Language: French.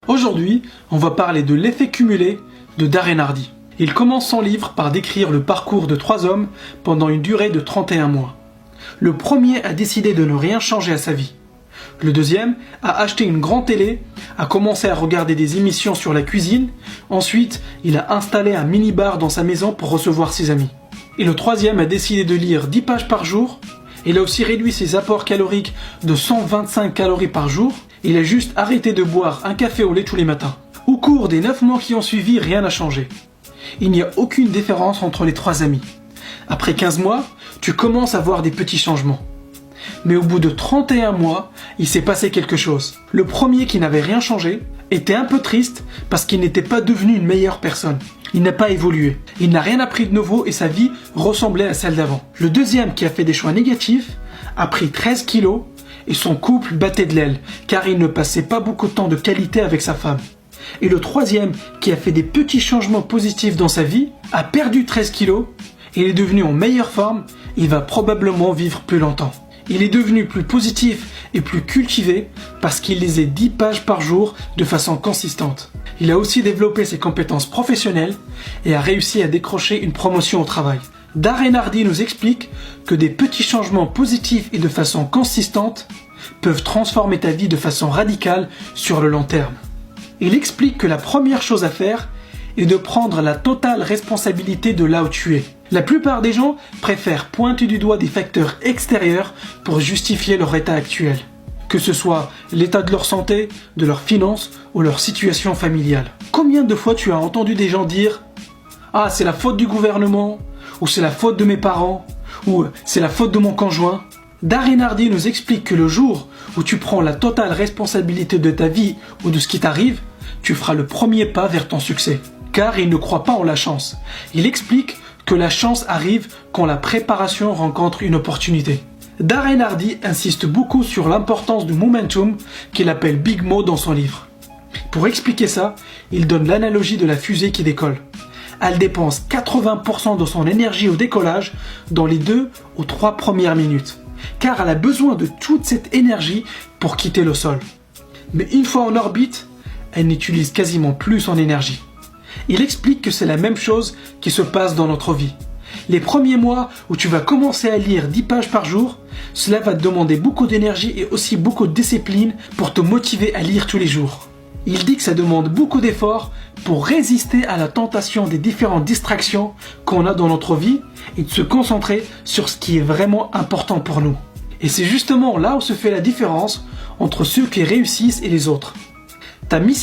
Aujourd'hui, on va parler de l'effet cumulé de Darren Hardy. Il commence son livre par décrire le parcours de 3 hommes pendant une durée de 31 mois. Le premier a décidé de ne rien changer à sa vie. Le deuxième a acheté une grande télé, a commencé à regarder des émissions sur la cuisine. Ensuite, il a installé un mini-bar dans sa maison pour recevoir ses amis. Et le troisième a décidé de lire 10 pages par jour. Il a aussi réduit ses apports caloriques de 125 calories par jour. Il a juste arrêté de boire un café au lait tous les matins. Au cours des 9 mois qui ont suivi, rien n'a changé. Il n'y a aucune différence entre les 3 amis. Après 15 mois, tu commences à voir des petits changements. Mais au bout de 31 mois, il s'est passé quelque chose. Le premier, qui n'avait rien changé, était un peu triste parce qu'il n'était pas devenu une meilleure personne. Il n'a pas évolué. Il n'a rien appris de nouveau et sa vie ressemblait à celle d'avant. Le deuxième, qui a fait des choix négatifs, a pris 13 kilos et son couple battait de l'aile car il ne passait pas beaucoup de temps de qualité avec sa femme. Et le troisième, qui a fait des petits changements positifs dans sa vie, a perdu 13 kilos, il est devenu en meilleure forme, il va probablement vivre plus longtemps. Il est devenu plus positif et plus cultivé parce qu'il lisait 10 pages par jour de façon consistante. Il a aussi développé ses compétences professionnelles et a réussi à décrocher une promotion au travail. Darren Hardy nous explique que des petits changements positifs et de façon consistante peuvent transformer ta vie de façon radicale sur le long terme. Il explique que la première chose à faire est de prendre la totale responsabilité de là où tu es. La plupart des gens préfèrent pointer du doigt des facteurs extérieurs pour justifier leur état actuel, que ce soit l'état de leur santé, de leurs finances ou leur situation familiale. Combien de fois tu as entendu des gens dire « Ah, c'est la faute du gouvernement » ou « c'est la faute de mes parents » ou « c'est la faute de mon conjoint ». Darren Hardy nous explique que le jour où tu prends la totale responsabilité de ta vie ou de ce qui t'arrive, tu feras le premier pas vers ton succès. Car il ne croit pas en la chance. Il explique que la chance arrive quand la préparation rencontre une opportunité. Darren Hardy insiste beaucoup sur l'importance du momentum qu'il appelle Big Mo dans son livre. Pour expliquer ça, il donne l'analogie de la fusée qui décolle. Elle dépense 80% de son énergie au décollage dans les 2 ou 3 premières minutes, car elle a besoin de toute cette énergie pour quitter le sol. Mais une fois en orbite, elle n'utilise quasiment plus son énergie. Il explique que c'est la même chose qui se passe dans notre vie. Les premiers mois où tu vas commencer à lire 10 pages par jour, cela va te demander beaucoup d'énergie et aussi beaucoup de discipline pour te motiver à lire tous les jours. Il dit que ça demande beaucoup d'efforts pour résister à la tentation des différentes distractions qu'on a dans notre vie et de se concentrer sur ce qui est vraiment important pour nous. Et c'est justement là où se fait la différence entre ceux qui réussissent et les autres. Ta mission